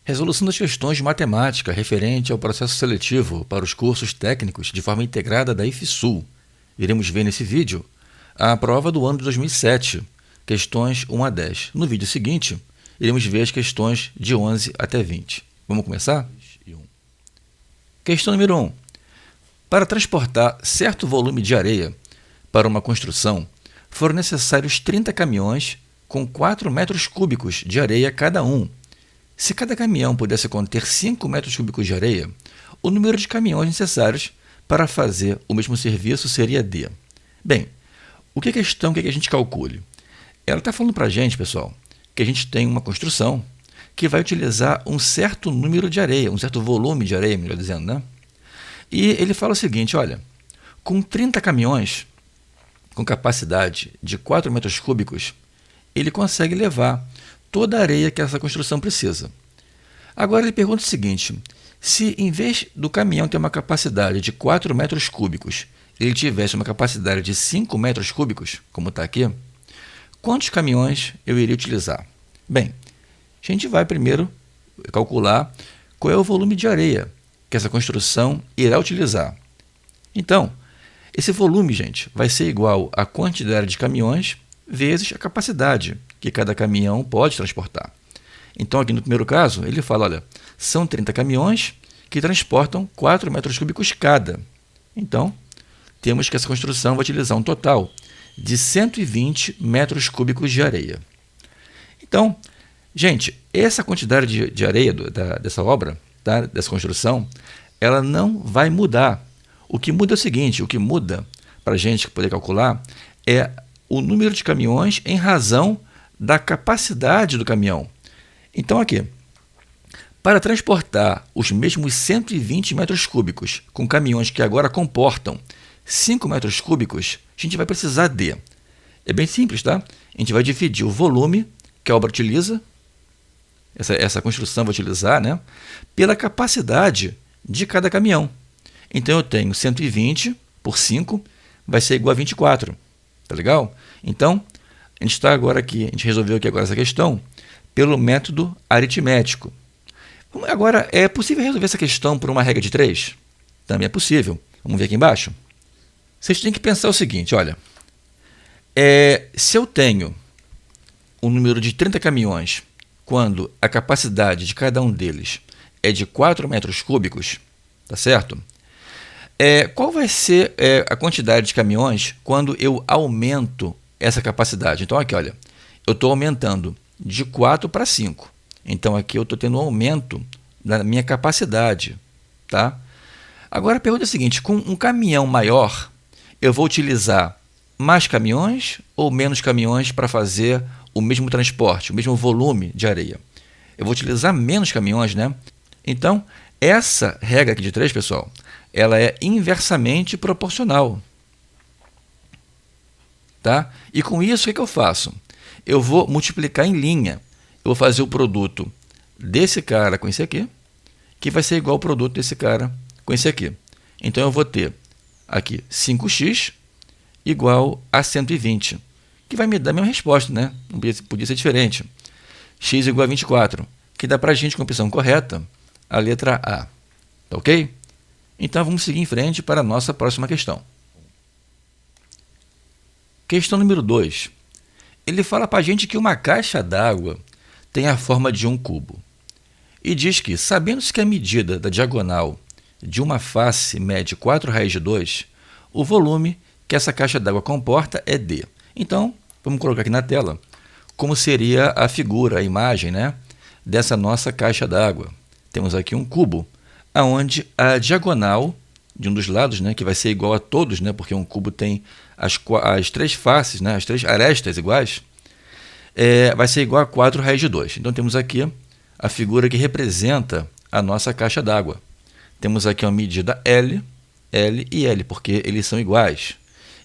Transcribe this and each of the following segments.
Resolução das questões de matemática referente ao processo seletivo para os cursos técnicos de forma integrada da IFSUL. Iremos ver nesse vídeo a prova do ano de 2007, questões 1 a 10. No vídeo seguinte, iremos ver as questões de 11 até 20. Vamos começar? Questão número 1. Para transportar certo volume de areia para uma construção, foram necessários 30 caminhões com 4 metros cúbicos de areia cada um. Se cada caminhão pudesse conter 5 metros cúbicos de areia, o número de caminhões necessários para fazer o mesmo serviço seria D. Bem, o que a questão quer que a gente calcule? Ela está falando para a gente, pessoal, que a gente tem uma construção que vai utilizar um certo número de areia, um certo volume de areia, melhor dizendo, né? E ele fala o seguinte, olha, com 30 caminhões com capacidade de 4 metros cúbicos, ele consegue levar toda a areia que essa construção precisa. Agora ele pergunta o seguinte, se em vez do caminhão ter uma capacidade de 4 metros cúbicos, ele tivesse uma capacidade de 5 metros cúbicos, como está aqui, quantos caminhões eu iria utilizar? Bem, a gente vai primeiro calcular qual é o volume de areia que essa construção irá utilizar. Então, esse volume, gente, vai ser igual à quantidade de caminhões vezes a capacidade que cada caminhão pode transportar. Então, aqui no primeiro caso, ele fala, olha, são 30 caminhões que transportam 4 metros cúbicos cada. Então, temos que essa construção vai utilizar um total de 120 metros cúbicos de areia. Então, gente, essa quantidade de areia dessa obra, tá, dessa construção, ela não vai mudar. O que muda é o seguinte, o que muda para a gente poder calcular é o número de caminhões em razão da capacidade do caminhão. Então, aqui, para transportar os mesmos 120 metros cúbicos com caminhões que agora comportam 5 metros cúbicos, a gente vai precisar de... É bem simples, tá? A gente vai dividir o volume que a obra utiliza, essa construção vai utilizar, né, pela capacidade de cada caminhão. Então, eu tenho 120 por 5, vai ser igual a 24. Tá legal? Então, a gente está agora aqui, a gente resolveu aqui agora essa questão pelo método aritmético. Agora, é possível resolver essa questão por uma regra de 3? Também é possível. Vamos ver aqui embaixo? Vocês têm que pensar o seguinte, olha, se eu tenho um número de 30 caminhões, quando a capacidade de cada um deles é de 4 metros cúbicos, tá certo? Qual vai ser a quantidade de caminhões quando eu aumento essa capacidade? Então, aqui, olha, eu estou aumentando de 4 para 5. Então, aqui eu estou tendo um aumento da minha capacidade. Tá? Agora, a pergunta é a seguinte, com um caminhão maior, eu vou utilizar mais caminhões ou menos caminhões para fazer o mesmo transporte, o mesmo volume de areia? Eu vou utilizar menos caminhões, né? Então, essa regra aqui de 3, pessoal, ela é inversamente proporcional. Tá? E com isso, o que eu faço? Eu vou multiplicar em linha. Eu vou fazer o produto desse cara com esse aqui, que vai ser igual ao produto desse cara com esse aqui. Então, eu vou ter aqui 5x igual a 120, que vai me dar a mesma resposta, né? Não podia ser diferente. X igual a 24, que dá para a gente, com a opção correta, a letra A. Tá ok? Então, vamos seguir em frente para a nossa próxima questão. Questão número 2. Ele fala para a gente que uma caixa d'água tem a forma de um cubo. E diz que, sabendo-se que a medida da diagonal de uma face mede 4 raiz de 2, o volume que essa caixa d'água comporta é D. Então, vamos colocar aqui na tela como seria a figura, a imagem, né, dessa nossa caixa d'água. Temos aqui um cubo, onde a diagonal de um dos lados, né, que vai ser igual a todos, né, porque um cubo tem as 3 faces, né, as 3 arestas iguais, vai ser igual a 4 raiz de 2. Então, temos aqui a figura que representa a nossa caixa d'água. Temos aqui uma medida L, L e L, porque eles são iguais.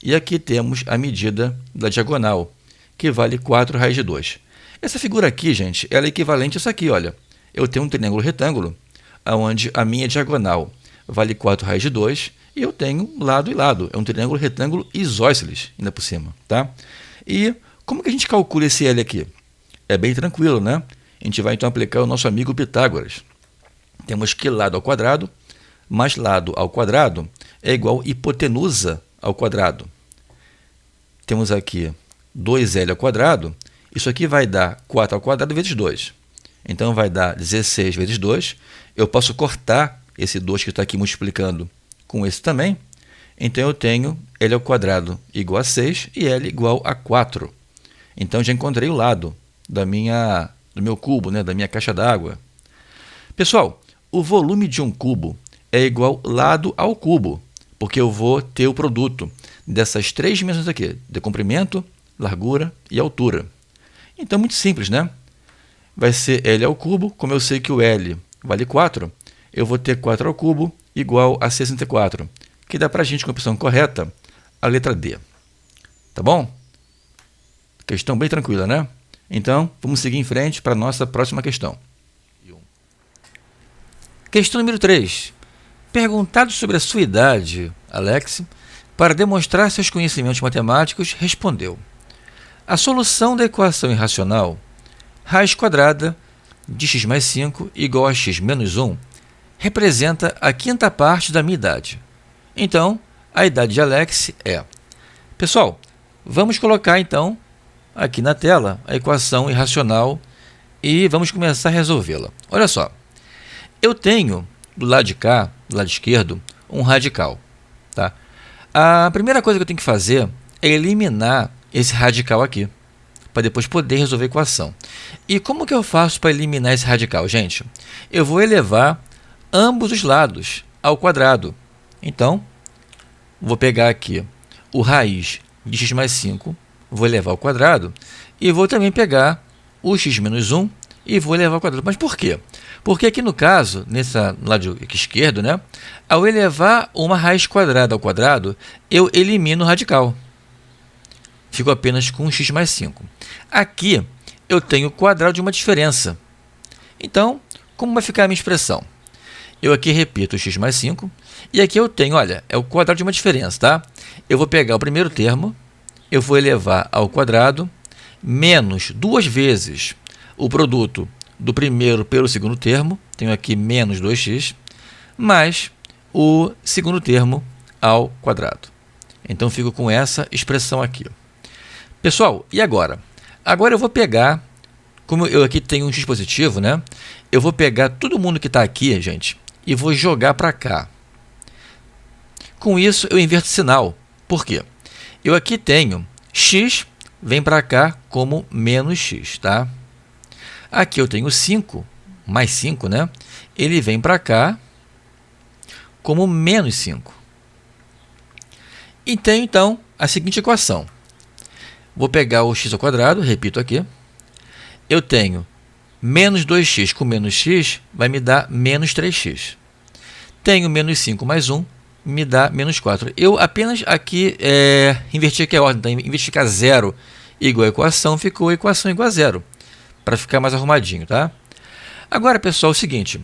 E aqui temos a medida da diagonal, que vale 4 raiz de 2. Essa figura aqui, gente, ela é equivalente a isso aqui, olha. Eu tenho um triângulo retângulo, onde a minha diagonal vale 4 raiz de 2, e eu tenho lado e lado. É um triângulo retângulo isósceles, ainda por cima. Tá? E como que a gente calcula esse L aqui? É bem tranquilo, né? a gente vai então aplicar o nosso amigo Pitágoras. Temos que lado ao quadrado mais lado ao quadrado é igual a hipotenusa ao quadrado. Temos aqui 2L ao quadrado, isso aqui vai dar 4 ao quadrado vezes 2. Então, vai dar 16 vezes 2. Eu posso cortar esse 2 que está aqui multiplicando com esse também. Então, eu tenho L ao quadrado igual a 6 e L igual a 4. Então, já encontrei o lado do meu cubo, né, da minha caixa d'água. Pessoal, o volume de um cubo é igual lado ao cubo, porque eu vou ter o produto dessas três dimensões aqui, de comprimento, largura e altura. Então, muito simples, né? Vai ser L ao cubo, como eu sei que o L vale 4, eu vou ter 4 ao cubo igual a 64, que dá para a gente, com a opção correta, a letra D. Tá bom? Questão bem tranquila, né? Então, vamos seguir em frente para a nossa próxima questão. Questão número 3. Perguntado sobre a sua idade, Alex, para demonstrar seus conhecimentos matemáticos, respondeu: a solução da equação irracional raiz quadrada de x mais 5 igual a x menos 1 representa a quinta parte da minha idade. Então, a idade de Alex é... Pessoal, vamos colocar então aqui na tela a equação irracional e vamos começar a resolvê-la. Olha só, eu tenho do lado de cá, do lado esquerdo, um radical. Tá? A primeira coisa que eu tenho que fazer é eliminar esse radical aqui, para depois poder resolver a equação. E como que eu faço para eliminar esse radical, gente? Eu vou elevar ambos os lados ao quadrado. Então, vou pegar aqui o raiz de x mais 5, vou elevar ao quadrado, e vou também pegar o x menos 1 e vou elevar ao quadrado. Mas por quê? Porque aqui no caso, nesse lado aqui esquerdo, né, ao elevar uma raiz quadrada ao quadrado, eu elimino o radical. Fico apenas com x mais 5. Aqui eu tenho o quadrado de uma diferença. Então, como vai ficar a minha expressão? Eu aqui repito o x mais 5, e aqui eu tenho, olha, é o quadrado de uma diferença, tá? Eu vou pegar o primeiro termo, eu vou elevar ao quadrado, menos duas vezes o produto do primeiro pelo segundo termo, tenho aqui menos 2x, mais o segundo termo ao quadrado. Então, fico com essa expressão aqui. Pessoal, e agora? Agora eu vou pegar, como eu aqui tenho um x positivo, né? Eu vou pegar todo mundo que está aqui, gente, e vou jogar para cá. Com isso, eu inverto o sinal. Por quê? Eu aqui tenho x, vem para cá como menos x, tá? Aqui eu tenho 5, mais 5, né? Ele vem para cá como menos 5. E tenho, então, a seguinte equação. Vou pegar o x ao quadrado, repito aqui. Eu tenho menos 2x com menos x, vai me dar menos 3x. Tenho menos 5 mais 1, me dá menos 4. Eu apenas aqui inverti aqui a ordem. Então, em vez de ficar 0 igual a equação, ficou a equação igual a 0. Para ficar mais arrumadinho, tá? Agora, pessoal, é o seguinte.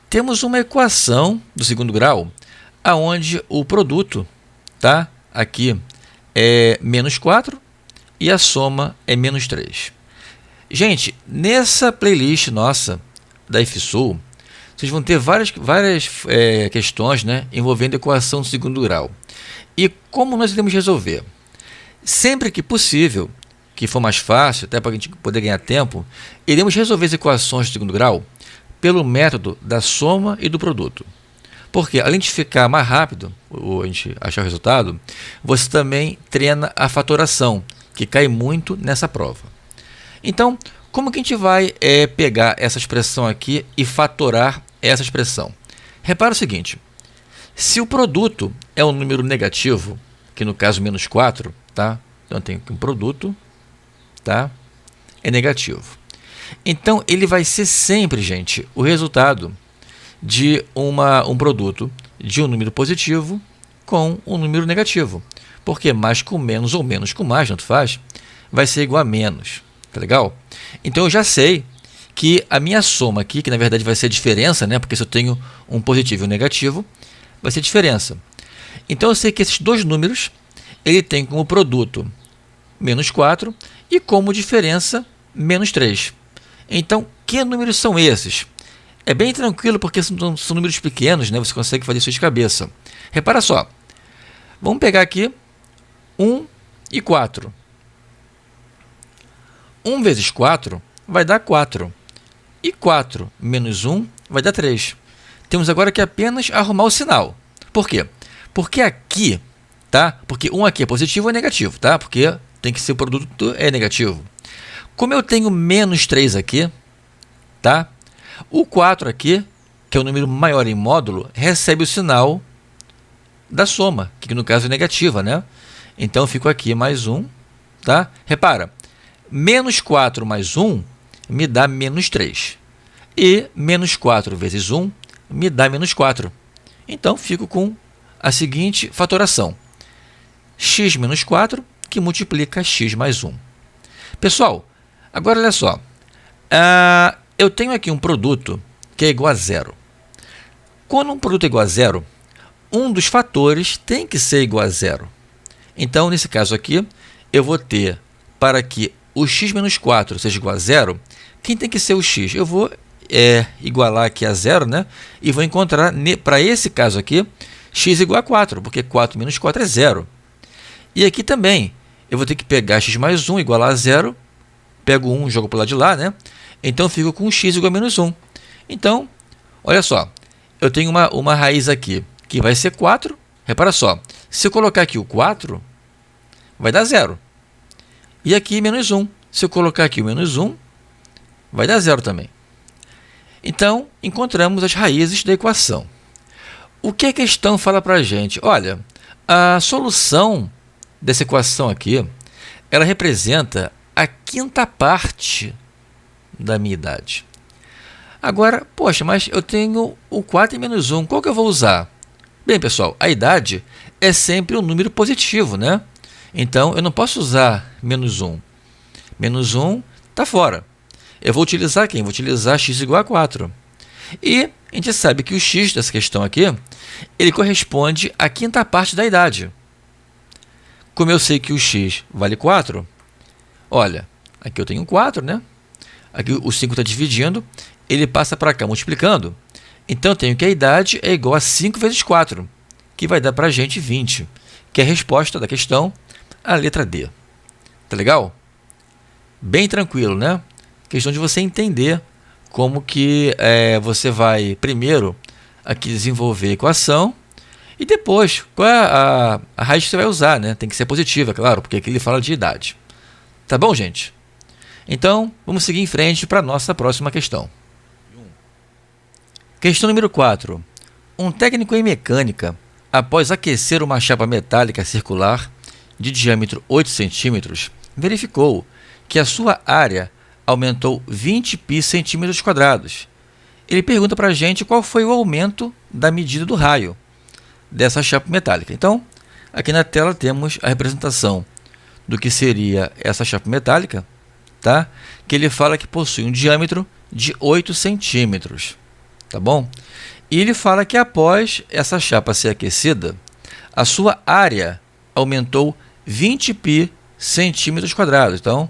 Temos uma equação do segundo grau, onde o produto, tá? Aqui é menos 4 e a soma é menos 3. Gente, nessa playlist nossa da IFSUL, vocês vão ter várias questões, né, envolvendo a equação do segundo grau. E como nós iremos resolver? Sempre que possível, que for mais fácil, até para a gente poder ganhar tempo, iremos resolver as equações do segundo grau pelo método da soma e do produto. Porque, além de ficar mais rápido, ou a gente achar o resultado, você também treina a fatoração, que cai muito nessa prova. Então, como que a gente vai pegar essa expressão aqui e fatorar essa expressão? Repara o seguinte, se o produto é um número negativo, que no caso menos 4, tá? Então, eu tenho aqui um produto, tá? É negativo. Então, ele vai ser sempre, gente, o resultado de um produto de um número positivo com um número negativo. Porque mais com menos ou menos com mais, tanto faz, vai ser igual a menos. Tá legal? Então, eu já sei que a minha soma aqui, que na verdade vai ser a diferença, né? Porque se eu tenho um positivo e um negativo, vai ser a diferença. Então, eu sei que esses dois números, ele tem como produto menos 4 e como diferença menos 3. Então, Que números são esses? É bem tranquilo porque são números pequenos, né? Você consegue fazer isso de cabeça. Repara só. Vamos pegar aqui 1 e 4. 1 vezes 4 vai dar 4. E 4 menos 1 vai dar 3. Temos agora que apenas arrumar o sinal. Por quê? Porque aqui, tá? Porque 1 aqui é positivo ou é negativo, tá? Porque tem que ser o produto é negativo. Como eu tenho menos 3 aqui, tá? O 4 aqui, que é o número maior em módulo, recebe o sinal da soma, que no caso é negativa, né? Então, fico aqui mais 1, tá? Repara, menos 4 mais 1 me dá menos 3. E menos 4 vezes 1 me dá menos 4. Então, fico com a seguinte fatoração. X menos 4, que multiplica x mais 1. Pessoal, agora olha só. Eu tenho aqui um produto que é igual a zero. Quando um produto é igual a zero, um dos fatores tem que ser igual a zero. Então, nesse caso aqui, eu vou ter, para que o x menos 4 seja igual a zero, quem tem que ser o x? Eu vou igualar aqui a zero, né? E vou encontrar, para esse caso aqui, x igual a 4, porque 4 menos 4 é zero. E aqui também, eu vou ter que pegar x mais 1 igual a zero, pego 1 e jogo para o lado de lá, né? Então, eu fico com x igual a menos 1. Então, olha só, eu tenho uma raiz aqui, que vai ser 4. Repara só, se eu colocar aqui o 4, vai dar 0. E aqui menos 1. Se eu colocar aqui o menos 1, vai dar 0 também. Então, encontramos as raízes da equação. O que a questão fala para a gente? Olha, a solução dessa equação aqui, ela representa a quinta parte da minha idade. Agora, poxa, mas eu tenho o 4 e menos 1, qual que eu vou usar? Bem, pessoal, a idade é sempre um número positivo, né? Então, eu não posso usar menos 1. Menos 1 está fora. Eu vou utilizar quem? Vou utilizar x igual a 4. E a gente sabe que o x dessa questão aqui, ele corresponde à quinta parte da idade. Como eu sei que o x vale 4, olha, aqui eu tenho 4, né? Aqui o 5 está dividindo, ele passa para cá multiplicando. Então, eu tenho que a idade é igual a 5 vezes 4, que vai dar para a gente 20, que é a resposta da questão, a letra D. Tá legal? Bem tranquilo, né? Questão de você entender como que você vai, primeiro, aqui desenvolver a equação, e depois, qual é a raiz que você vai usar, né? Tem que ser positiva, claro, porque aqui ele fala de idade. Tá bom, gente? Então, vamos seguir em frente para a nossa próxima questão. Questão número 4. Um técnico em mecânica, após aquecer uma chapa metálica circular de diâmetro 8 cm, verificou que a sua área aumentou 20 π centímetros quadrados. Ele pergunta para a gente qual foi o aumento da medida do raio dessa chapa metálica. Então, aqui na tela temos a representação do que seria essa chapa metálica, tá? Que ele fala que possui um diâmetro de 8 centímetros. Tá bom? E ele fala que após essa chapa ser aquecida, a sua área aumentou 20 π centímetros quadrados. Então,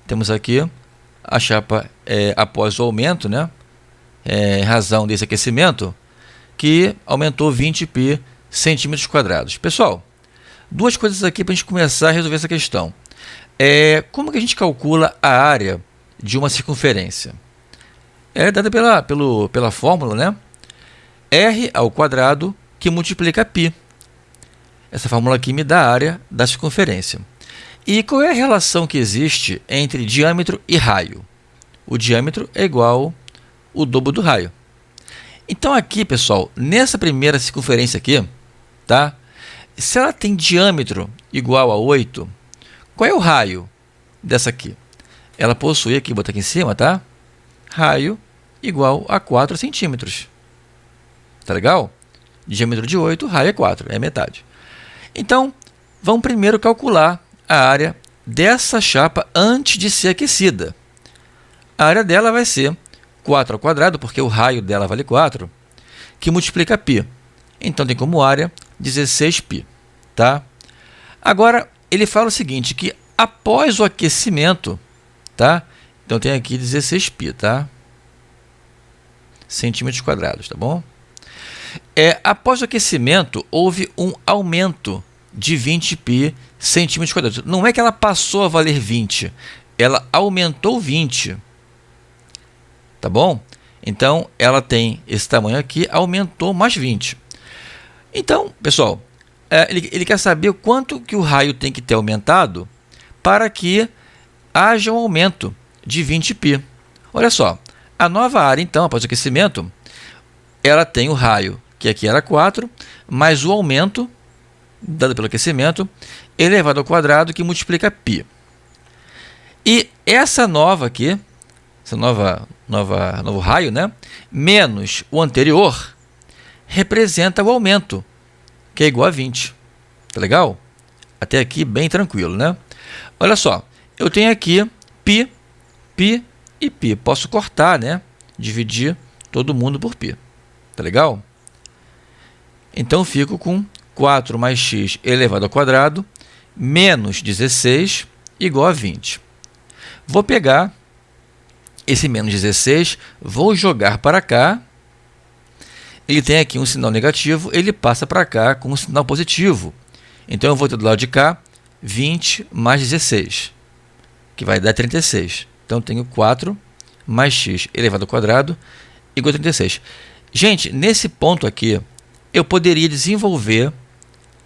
temos aqui a chapa após o aumento, né? Em razão desse aquecimento, que aumentou 20 π centímetros quadrados. Pessoal, duas coisas aqui para a gente começar a resolver essa questão. Como que a gente calcula a área de uma circunferência? É dada pela fórmula, né? R ao quadrado que multiplica π. Essa fórmula aqui me dá a área da circunferência. E qual é a relação que existe entre diâmetro e raio? O diâmetro é igual ao dobro do raio. Então aqui, pessoal, nessa primeira circunferência aqui, tá? Se ela tem diâmetro igual a 8, qual é o raio dessa aqui? Ela possui aqui, vou botar aqui em cima, tá? Raio igual a 4 centímetros. Tá legal? Diâmetro de 8, raio é 4, é metade. Então, vamos primeiro calcular a área dessa chapa antes de ser aquecida. A área dela vai ser 4 ao quadrado, porque o raio dela vale 4, que multiplica π. Então, tem como área 16π. Tá? Agora, ele fala o seguinte, que após o aquecimento, tá? Então, tem aqui 16π, tá? centímetros quadrados, tá bom? Após o aquecimento, houve um aumento de 20 π centímetros quadrados. Não é que ela passou a valer 20, ela aumentou 20, tá bom? Então, ela tem esse tamanho aqui, aumentou mais 20. Então, pessoal, ele quer saber quanto que o raio tem que ter aumentado para que haja um aumento de 20 π. Olha só, a nova área, então, após o aquecimento, ela tem o raio, que aqui era 4, mais o aumento, dado pelo aquecimento, elevado ao quadrado, que multiplica π. E essa nova aqui, essa novo raio, né, menos o anterior, representa o aumento, que é igual a 20. Tá legal? Até aqui bem tranquilo, né? Olha só, eu tenho aqui π, π e π. Posso cortar, né? Dividir todo mundo por π. Tá legal? Então, fico com 4 mais x elevado ao quadrado menos 16 igual a 20. Vou pegar esse menos 16, vou jogar para cá. Ele tem aqui um sinal negativo, ele passa para cá com um sinal positivo. Então, eu vou ter do lado de cá 20 mais 16, que vai dar 36. Então, eu tenho 4 mais x elevado ao quadrado igual a 36. Gente, nesse ponto aqui, eu poderia desenvolver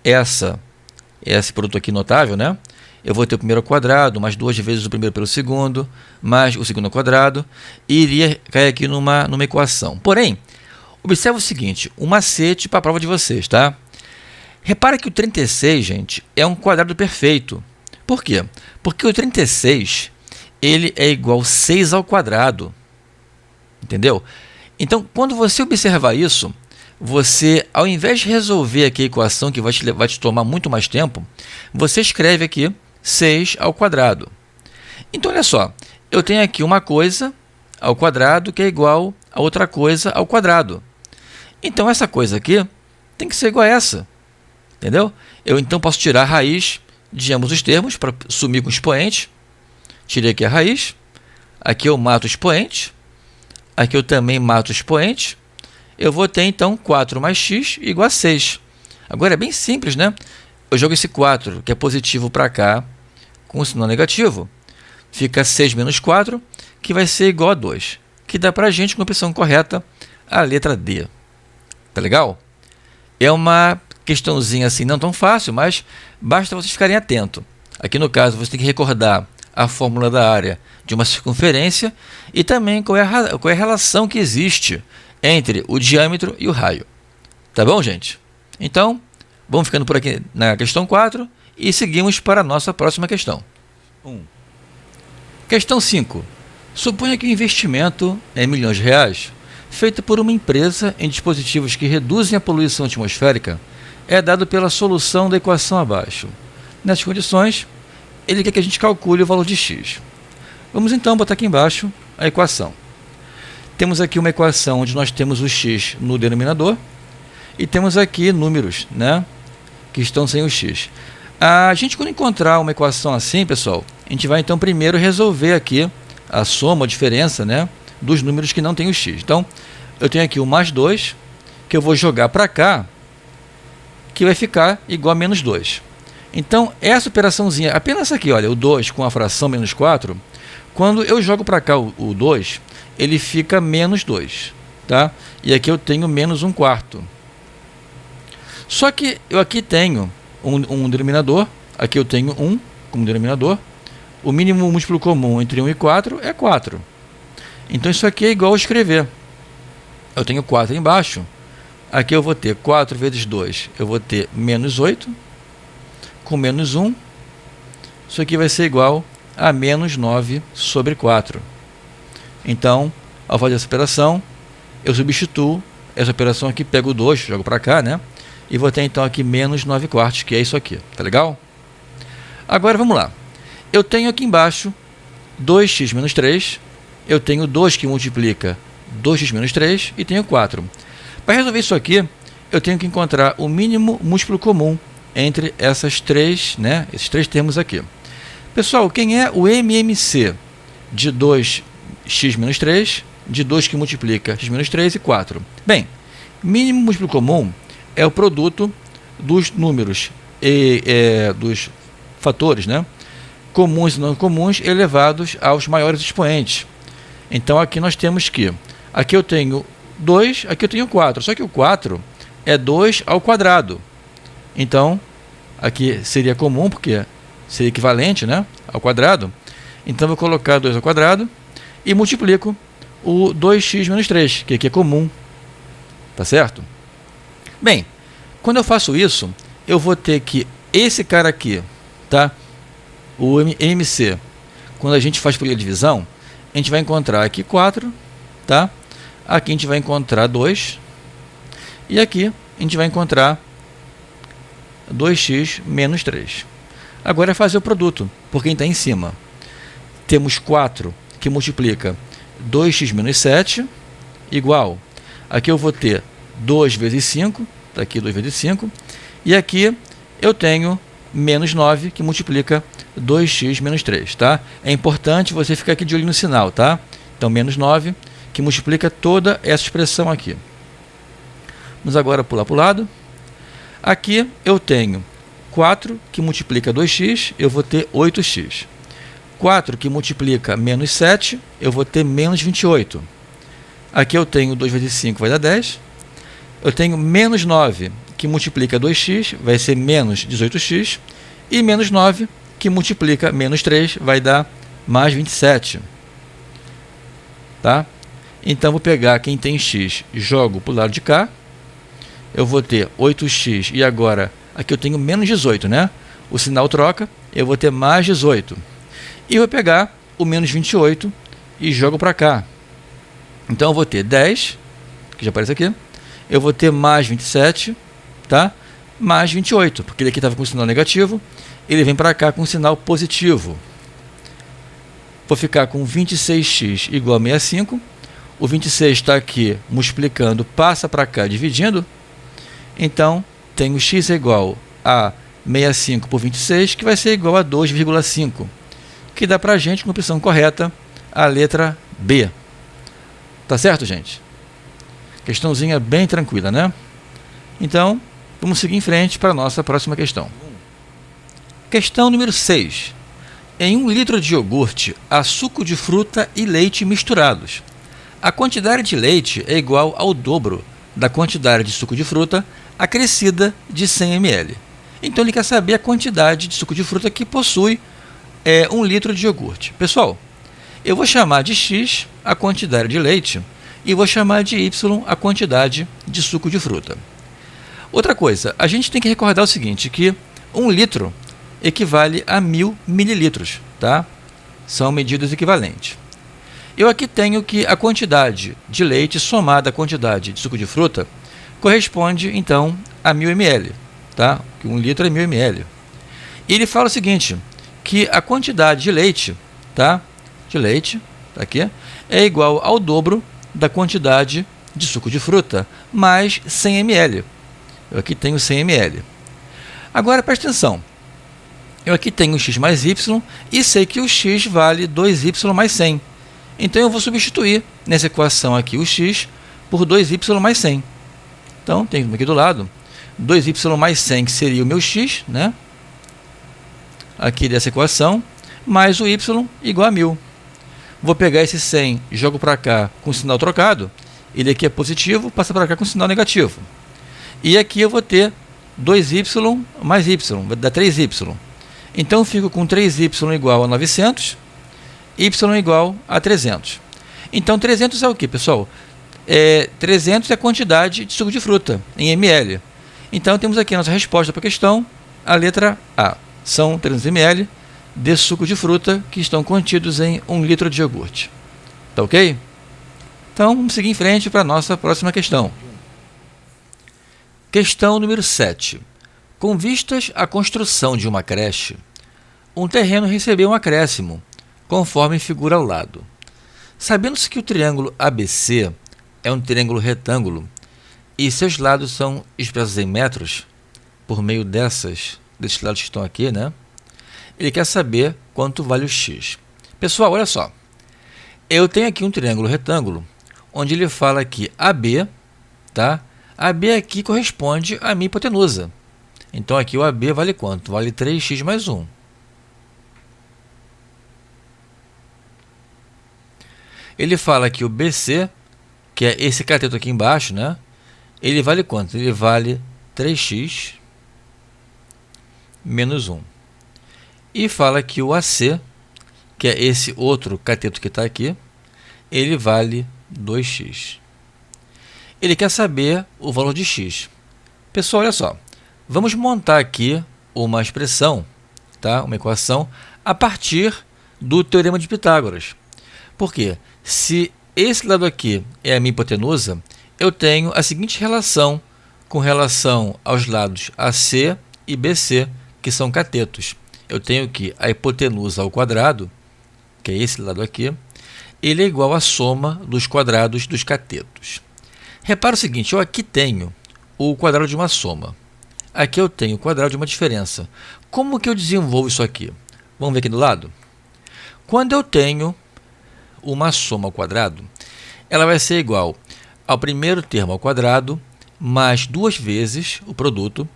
esse produto aqui notável, né? Eu vou ter o primeiro ao quadrado, mais 2 vezes o primeiro pelo segundo, mais o segundo ao quadrado, e iria cair aqui numa equação. Porém, observe o seguinte, um macete para a prova de vocês, tá? Repara que o 36, gente, é um quadrado perfeito. Por quê? Porque o 36, ele é igual a 6 ao quadrado. Entendeu? Então, quando você observar isso, você, ao invés de resolver aqui a equação, que vai te tomar muito mais tempo, você escreve aqui 6 ao quadrado. Então, olha só, eu tenho aqui uma coisa ao quadrado que é igual a outra coisa ao quadrado. Então, essa coisa aqui tem que ser igual a essa. Entendeu? Eu, então, posso tirar a raiz de ambos os termos para sumir com o expoente. Tirei aqui a raiz. Aqui eu mato o expoente. Aqui eu também mato o expoente. Eu vou ter, então, 4 mais x igual a 6. Agora, é bem simples, né? Eu jogo esse 4, que é positivo, para cá, com o sinal negativo. Fica 6 menos 4, que vai ser igual a 2. Que dá para a gente, com a opção correta, a letra D. Tá legal? É uma questãozinha assim, não tão fácil, mas basta vocês ficarem atentos. Aqui, no caso, você tem que recordar a fórmula da área de uma circunferência e também qual é a relação que existe entre o diâmetro e o raio. Tá bom, gente? Então, vamos ficando por aqui na questão 4 e seguimos para a nossa próxima questão. Questão 5. Suponha que o investimento é milhões de reais, feito por uma empresa em dispositivos que reduzem a poluição atmosférica, é dado pela solução da equação abaixo. Nessas condições, ele quer que a gente calcule o valor de x. Vamos então botar aqui embaixo a equação. Temos aqui uma equação onde nós temos o x no denominador e temos aqui números, né, que estão sem o x. A gente, quando encontrar uma equação assim, pessoal, a gente vai então primeiro resolver aqui a soma, a diferença, né, dos números que não tem o x. Então, eu tenho aqui o mais 2, que eu vou jogar para cá, que vai ficar igual a menos 2. Então, essa operaçãozinha, apenas aqui, olha, o 2 com a fração menos 4, quando eu jogo para cá o 2, ele fica menos 2, tá? E aqui eu tenho menos 1/4. Só que eu aqui tenho um denominador, aqui eu tenho 1 como denominador, o mínimo múltiplo comum entre 1 e 4 é 4. Então, isso aqui é igual a escrever. Eu tenho 4 embaixo, aqui eu vou ter 4 vezes 2, eu vou ter menos 8, com menos 1, isso aqui vai ser igual a menos 9 sobre 4. Então, ao fazer essa operação, eu substituo essa operação aqui, pego o 2, jogo para cá, né? E vou ter então aqui menos 9/4, que é isso aqui, tá legal? Agora vamos lá. Eu tenho aqui embaixo 2x menos 3, eu tenho 2 que multiplica 2x menos 3 e tenho 4. Para resolver isso aqui, eu tenho que encontrar o mínimo múltiplo comum entre essas três, né, esses três termos aqui. Pessoal, quem é o MMC de 2x menos 3 de 2 que multiplica x menos 3 e 4. Bem, mínimo múltiplo comum é o produto dos números dos fatores, né, comuns e não comuns elevados aos maiores expoentes. Então aqui nós temos que, aqui eu tenho 2, aqui eu tenho 4, só que o 4 é 2 ao quadrado. Então aqui seria comum, porque seria equivalente, né, ao quadrado. Então eu vou colocar 2 ao quadrado e multiplico o 2x menos 3, que aqui é comum. Tá certo? Bem, quando eu faço isso, eu vou ter que esse cara aqui, tá? O MC, quando a gente faz por divisão, a gente vai encontrar aqui 4, tá? Aqui a gente vai encontrar 2. E aqui a gente vai encontrar 2x menos 3. Agora é fazer o produto, por quem está em cima. Temos 4 que multiplica 2x menos 7 igual. Aqui eu vou ter 2 vezes 5, está aqui 2 vezes 5. E aqui eu tenho menos 9 que multiplica 2x menos 3, tá? É importante você ficar aqui de olho no sinal, tá? Então, menos 9 que multiplica toda essa expressão aqui. Vamos agora pular para o lado. Aqui eu tenho 4 que multiplica 2x, eu vou ter 8x. 4 que multiplica menos 7, eu vou ter menos 28. Aqui eu tenho 2 vezes 5, vai dar 10. Eu tenho menos 9 que multiplica 2x, vai ser menos 18x. E menos 9 que multiplica menos 3, vai dar mais 27. Tá? Então, vou pegar quem tem x, jogo para o lado de cá. Eu vou ter 8x e agora, aqui eu tenho menos 18, né? O sinal troca, eu vou ter mais 18. E eu vou pegar o menos 28 e jogo para cá. Então, eu vou ter 10, que já aparece aqui. Eu vou ter mais 27, tá? Mais 28, porque ele aqui estava com sinal negativo. Ele vem para cá com sinal positivo. Vou ficar com 26x igual a 65. O 26 está aqui multiplicando, passa para cá dividindo. Então, tenho x é igual a 65 por 26, que vai ser igual a 2,5. Que dá para a gente, com a opção correta, a letra B. Tá certo, gente? Questãozinha bem tranquila, né? Então, vamos seguir em frente para a nossa próxima questão. Questão número 6. Em 1 litro de iogurte, há suco de fruta e leite misturados. A quantidade de leite é igual ao dobro da quantidade de suco de fruta acrescida de 100 ml. Então, ele quer saber a quantidade de suco de fruta que possui 1 litro de iogurte. Pessoal, eu vou chamar de x a quantidade de leite e vou chamar de y a quantidade de suco de fruta. Outra coisa, a gente tem que recordar o seguinte, que 1 litro equivale a 1000 mililitros, tá? São medidas equivalentes. Eu aqui tenho que a quantidade de leite somada à quantidade de suco de fruta corresponde, então, a 1000 ml, tá? 1 litro é 1000 ml. E ele fala o seguinte, que a quantidade de leite, tá? De leite, tá aqui, é igual ao dobro da quantidade de suco de fruta, mais 100 ml. Eu aqui tenho 100 ml. Agora, presta atenção. Eu aqui tenho x mais y e sei que o x vale 2y mais 100. Então, eu vou substituir nessa equação aqui o x por 2y mais 100. Então, tenho aqui do lado 2y mais 100, que seria o meu x, né? Aqui dessa equação, mais o y igual a 1000. Vou pegar esse 100 e jogo para cá com o sinal trocado. Ele aqui é positivo, passa para cá com o sinal negativo. E aqui eu vou ter 2y mais y, vai dar 3y. Então, eu fico com 3y igual a 900, y igual a 300. Então, 300 é o que, pessoal? 300 é a quantidade de suco de fruta, em ml. Então, temos aqui a nossa resposta para a questão, a letra A. São 300 ml de suco de fruta que estão contidos em 1 litro de iogurte. Tá ok? Então, vamos seguir em frente para a nossa próxima questão. Questão número 7. Com vistas à construção de uma creche, um terreno recebeu um acréscimo, conforme figura ao lado. Sabendo-se que o triângulo ABC é um triângulo retângulo e seus lados são expressos em metros, por meio desses lados que estão aqui, né? Ele quer saber quanto vale o x. Pessoal, olha só. Eu tenho aqui um triângulo retângulo onde ele fala que AB, tá? AB aqui corresponde à minha hipotenusa. Então aqui o AB vale quanto? Vale 3x mais 1. Ele fala que o BC, que é esse cateto aqui embaixo, né? Ele vale quanto? Ele vale 3x menos 1. E fala que o AC, que é esse outro cateto que está aqui, ele vale 2x. Ele quer saber o valor de x. Pessoal, olha só. Vamos montar aqui uma expressão, tá? Uma equação, a partir do Teorema de Pitágoras. Por quê? Se esse lado aqui é a minha hipotenusa, eu tenho a seguinte relação com relação aos lados AC e BC, que são catetos. Eu tenho que a hipotenusa ao quadrado, que é esse lado aqui, ele é igual à soma dos quadrados dos catetos. Repara o seguinte, eu aqui tenho o quadrado de uma soma. Aqui eu tenho o quadrado de uma diferença. Como que eu desenvolvo isso aqui? Vamos ver aqui do lado? Quando eu tenho uma soma ao quadrado, ela vai ser igual ao primeiro termo ao quadrado, mais 2 vezes o produto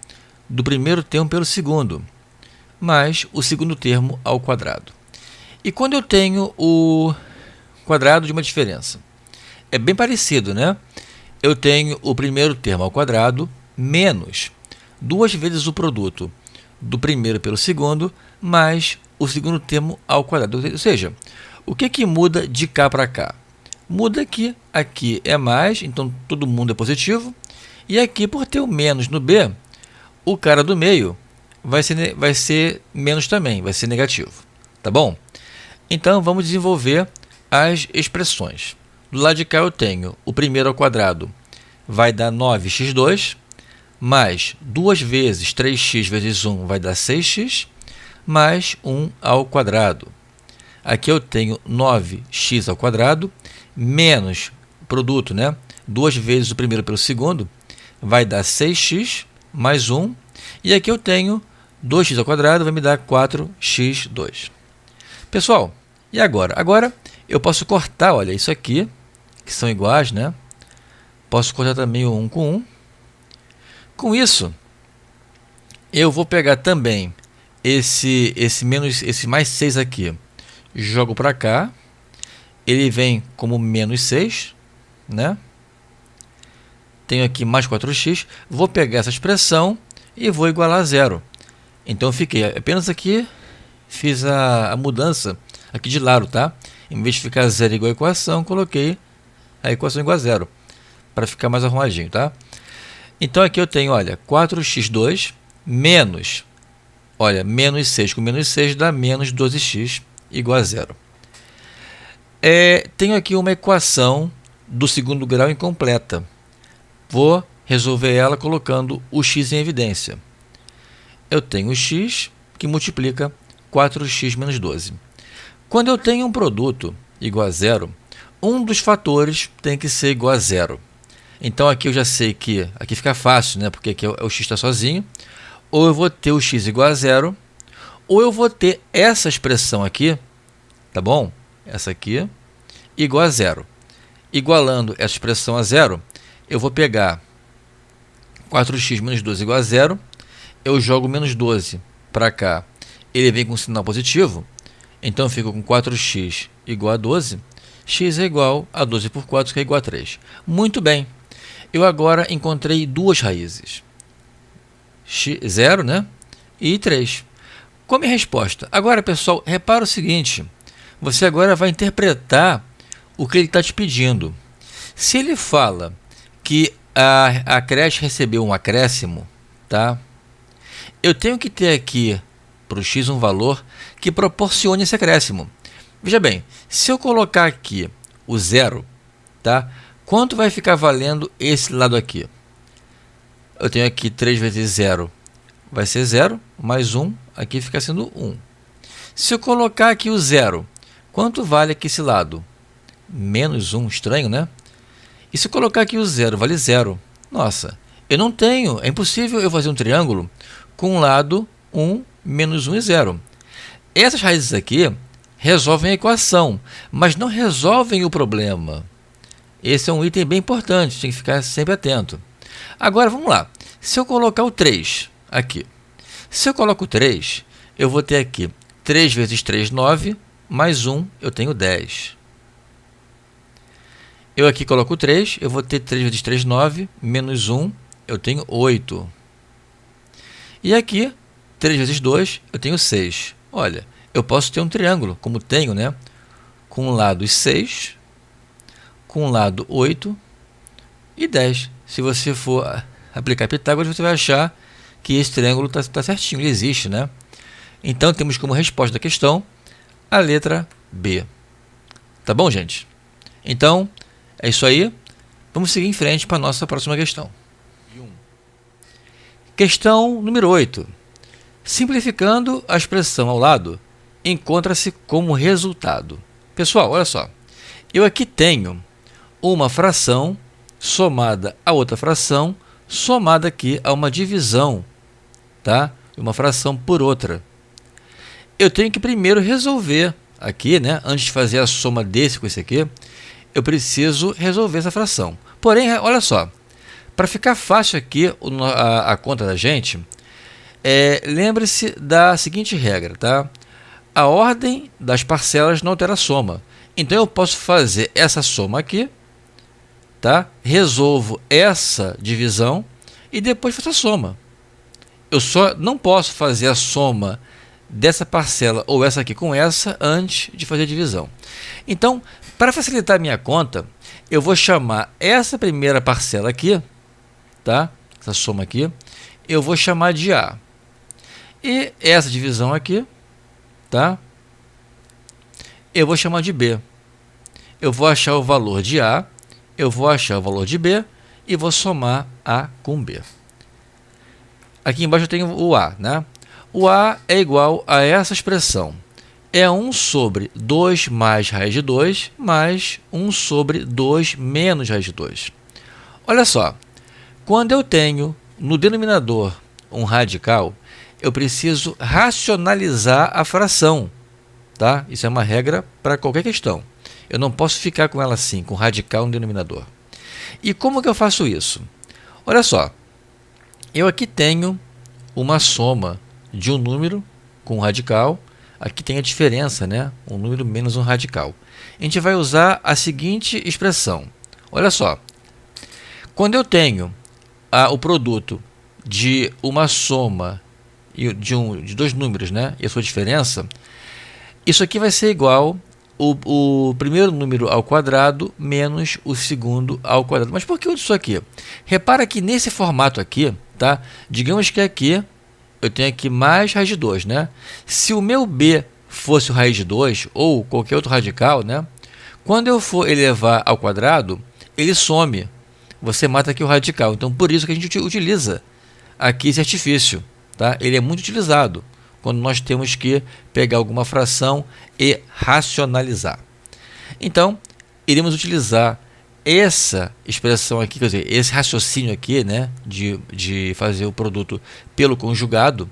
do primeiro termo pelo segundo, mais o segundo termo ao quadrado. E quando eu tenho o quadrado de uma diferença, é bem parecido, né? Eu tenho o primeiro termo ao quadrado menos 2 vezes o produto do primeiro pelo segundo, mais o segundo termo ao quadrado. Ou seja, o que muda de cá para cá? Muda que aqui é mais, então todo mundo é positivo. E aqui, por ter o menos no B, o cara do meio vai ser menos também, vai ser negativo. Tá bom? Então, vamos desenvolver as expressões. Do lado de cá eu tenho o primeiro ao quadrado, vai dar 9x2, mais 2 vezes 3x vezes 1 vai dar 6x, mais 1 ao quadrado. Aqui eu tenho 9x ao quadrado, menos produto, né? 2 vezes o primeiro pelo segundo, vai dar 6x, mais 1. E aqui eu tenho 2x ao quadrado, vai me dar 4x2. Pessoal, e agora? Agora eu posso cortar, olha, isso aqui, que são iguais, né? Posso cortar também o 1 com 1. Com isso, eu vou pegar também esse mais 6 aqui, jogo para cá, ele vem como menos 6, né? Tenho aqui mais 4x, vou pegar essa expressão e vou igualar a zero. Então, eu fiquei apenas aqui, fiz a mudança aqui de lado, tá? Em vez de ficar zero igual a equação, coloquei a equação igual a zero, para ficar mais arrumadinho, tá? Então, aqui eu tenho, olha, 4x2 menos, olha, menos 6 com menos 6 dá menos 12x igual a zero. Tenho aqui uma equação do segundo grau incompleta. Vou resolver ela colocando o x em evidência. Eu tenho o x que multiplica 4x menos 12. Quando eu tenho um produto igual a zero, um dos fatores tem que ser igual a zero. Então, aqui eu já sei que, aqui fica fácil, né? Porque aqui o x está sozinho. Ou eu vou ter o x igual a zero, ou eu vou ter essa expressão aqui, tá bom? Essa aqui, igual a zero. Igualando essa expressão a zero, eu vou pegar 4x menos 12 igual a zero, eu jogo menos 12 para cá, ele vem com sinal positivo, então eu fico com 4x igual a 12, x é igual a 12 por 4, que é igual a 3. Muito bem, eu agora encontrei duas raízes, 0, né? E 3. Qual a minha resposta? Agora, pessoal, repara o seguinte, você agora vai interpretar o que ele está te pedindo. Se ele fala que a creche recebeu um acréscimo, tá? Eu tenho que ter aqui para o x um valor que proporcione esse acréscimo. Veja bem, se eu colocar aqui o 0, tá? Quanto vai ficar valendo esse lado aqui? Eu tenho aqui 3 vezes 0, vai ser 0, mais 1, aqui fica sendo 1. Se eu colocar aqui o 0, quanto vale aqui esse lado? Menos 1, estranho, né? E se eu colocar aqui o 0, vale 0. Nossa, eu não tenho, é impossível eu fazer um triângulo com um lado 1, menos 1 e 0. Essas raízes aqui resolvem a equação, mas não resolvem o problema. Esse é um item bem importante, tem que ficar sempre atento. Agora, vamos lá. Se eu colocar o 3 aqui, se eu coloco o 3, eu vou ter aqui 3 vezes 3, 9, mais 1, eu tenho 10. Eu aqui coloco o 3, eu vou ter 3 vezes 3, 9, menos 1, eu tenho 8. E aqui, 3 vezes 2, eu tenho 6. Olha, eu posso ter um triângulo, como tenho, né? Com um lado 6, com um lado 8 e 10. Se você for aplicar Pitágoras, você vai achar que esse triângulo está certinho, ele existe, né? Então, temos como resposta da questão a letra B. Tá bom, gente? Então, é isso aí. Vamos seguir em frente para a nossa próxima questão. Questão número 8. Simplificando a expressão ao lado, encontra-se como resultado. Pessoal, olha só. Eu aqui tenho uma fração somada a outra fração, somada aqui a uma divisão, tá? Uma fração por outra. Eu tenho que primeiro resolver aqui, né? Antes de fazer a soma desse com esse aqui, eu preciso resolver essa fração. Porém, olha só, para ficar fácil aqui a conta da gente, lembre-se da seguinte regra, tá? A ordem das parcelas não altera a soma. Então, eu posso fazer essa soma aqui, tá? Resolvo essa divisão e depois faço a soma. Eu só não posso fazer a soma dessa parcela ou essa aqui com essa antes de fazer a divisão. Então, para facilitar a minha conta, eu vou chamar essa primeira parcela aqui, tá? Essa soma aqui, eu vou chamar de A. E essa divisão aqui, tá? Eu vou chamar de B. Eu vou achar o valor de A, eu vou achar o valor de B e vou somar A com B. Aqui embaixo eu tenho o A, né? O A é igual a essa expressão. É 1 sobre 2 mais raiz de 2, mais 1 sobre 2 menos raiz de 2. Olha só, quando eu tenho no denominador um radical, eu preciso racionalizar a fração, tá? Isso é uma regra para qualquer questão. Eu não posso ficar com ela assim, com radical no denominador. E como que eu faço isso? Olha só, eu aqui tenho uma soma de um número com um radical, aqui tem a diferença, né? Um número menos um radical. A gente vai usar a seguinte expressão. Olha só, quando eu tenho o produto de uma soma de dois números, né? E a sua diferença, isso aqui vai ser igual o primeiro número ao quadrado menos o segundo ao quadrado. Mas por que isso aqui? Repara que nesse formato aqui, tá? Digamos que aqui eu tenho aqui mais raiz de 2, né? Se o meu B fosse o raiz de 2 ou qualquer outro radical, né? Quando eu for elevar ao quadrado, ele some. Você mata aqui o radical. Então, por isso que a gente utiliza aqui esse artifício, tá? Ele é muito utilizado quando nós temos que pegar alguma fração e racionalizar. Então, iremos utilizar essa expressão aqui, quer dizer, esse raciocínio aqui, né, de fazer o produto pelo conjugado,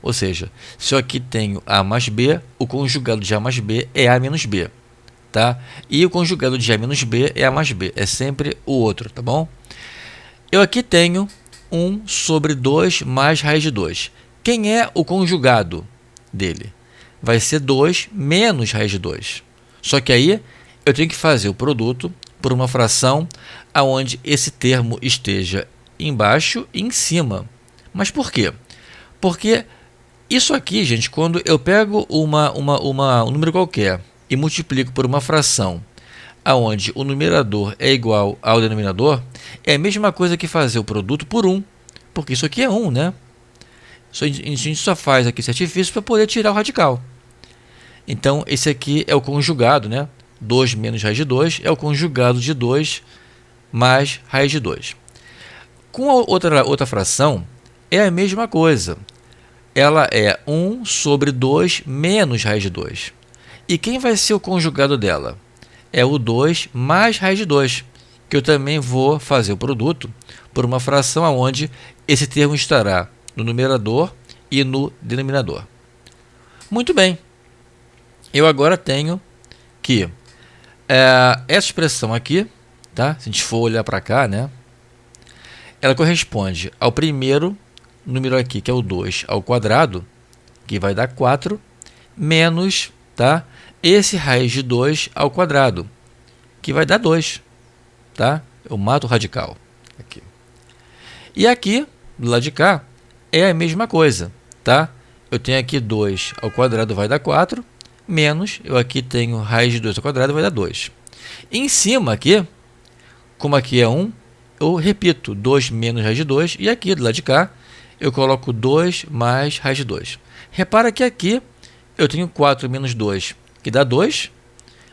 ou seja, se eu aqui tenho A mais B, o conjugado de A mais B é A menos B, tá? E o conjugado de A menos B é A mais B, é sempre o outro, tá bom? Eu aqui tenho 1 sobre 2 mais raiz de 2. Quem é o conjugado dele? Vai ser 2 menos raiz de 2. Só que aí eu tenho que fazer o produto por uma fração aonde esse termo esteja embaixo e em cima. Mas por quê? Porque isso aqui, gente, quando eu pego um número qualquer e multiplico por uma fração aonde o numerador é igual ao denominador, é a mesma coisa que fazer o produto por 1, porque isso aqui é 1, né? A gente só faz aqui esse artifício para poder tirar o radical. Então, esse aqui é o conjugado, né? 2 menos raiz de 2 é o conjugado de 2 mais raiz de 2. Com a outra fração, é a mesma coisa. Ela é 1 sobre 2 menos raiz de 2. E quem vai ser o conjugado dela? É o 2 mais raiz de 2, que eu também vou fazer o produto por uma fração onde esse termo estará no numerador e no denominador. Muito bem. Eu agora tenho que essa expressão aqui, tá? Se a gente for olhar para cá, né? Ela corresponde ao primeiro número aqui, que é o 2 ao quadrado, que vai dar 4, menos, tá? Esse raiz de 2 ao quadrado, que vai dar 2, tá? Eu mato o radical aqui. E aqui, do lado de cá, é a mesma coisa, tá? Eu tenho aqui 2 ao quadrado vai dar 4, menos, eu aqui tenho raiz de 2 ao quadrado vai dar 2. E em cima aqui, como aqui é 1, eu repito, 2 menos raiz de 2, e aqui, do lado de cá, eu coloco 2 mais raiz de 2. Repara que aqui eu tenho 4 menos 2, que dá 2.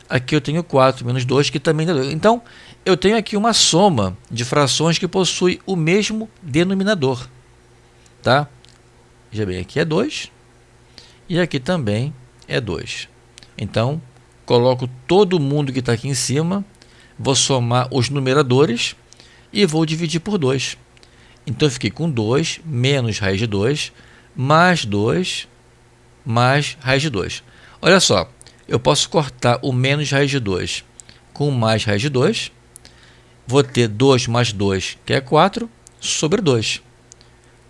Aqui eu tenho 4 menos 2, que também dá 2. Então, eu tenho aqui uma soma de frações que possui o mesmo denominador. Tá? Veja bem, aqui é 2 e aqui também é 2. Então, coloco todo mundo que está aqui em cima, vou somar os numeradores e vou dividir por 2. Então, eu fiquei com 2 menos raiz de 2 mais 2 mais raiz de 2. Olha só, eu posso cortar o menos raiz de 2 com mais raiz de 2. Vou ter 2 mais 2, que é 4, sobre 2.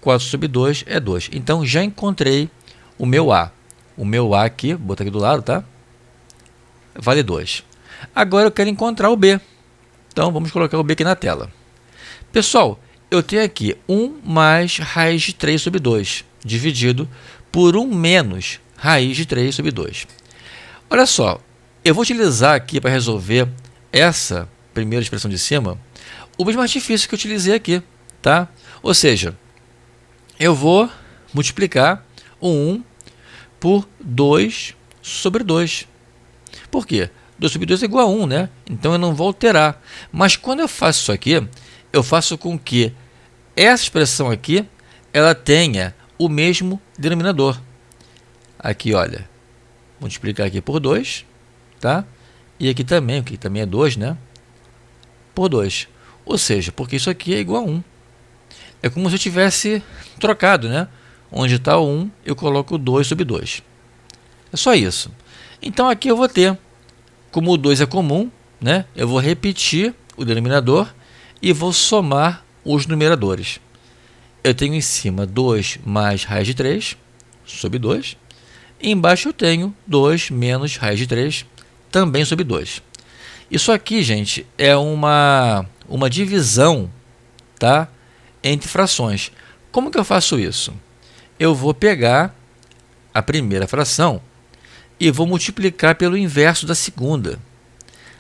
4 sobre 2 é 2. Então, já encontrei o meu A. O meu A aqui, vou botar aqui do lado, tá? Vale 2. Agora eu quero encontrar o B. Então, vamos colocar o B aqui na tela. Pessoal, eu tenho aqui 1 mais raiz de 3 sobre 2, dividido por 1 menos raiz de 3 sobre 2. Olha só, eu vou utilizar aqui para resolver essa primeira expressão de cima o mesmo artifício que eu utilizei aqui, tá? Ou seja, eu vou multiplicar o 1 por 2 sobre 2. Por quê? 2 sobre 2 é igual a 1, né? Então eu não vou alterar. Mas quando eu faço isso aqui, eu faço com que essa expressão aqui ela tenha o mesmo denominador. Aqui, olha, multiplicar aqui por 2, tá? E aqui também, que também é 2, né? Por 2. Ou seja, porque isso aqui é igual a 1. É como se eu tivesse trocado, né? Onde está o 1, eu coloco 2 sobre 2. É só isso. Então, aqui eu vou ter, como o 2 é comum, né? Eu vou repetir o denominador e vou somar os numeradores. Eu tenho em cima 2 mais raiz de 3 sobre 2. E embaixo eu tenho 2 menos raiz de 3 também sobre 2. Isso aqui, gente, é uma divisão, tá? Entre frações. Como que eu faço isso? Eu vou pegar a primeira fração e vou multiplicar pelo inverso da segunda.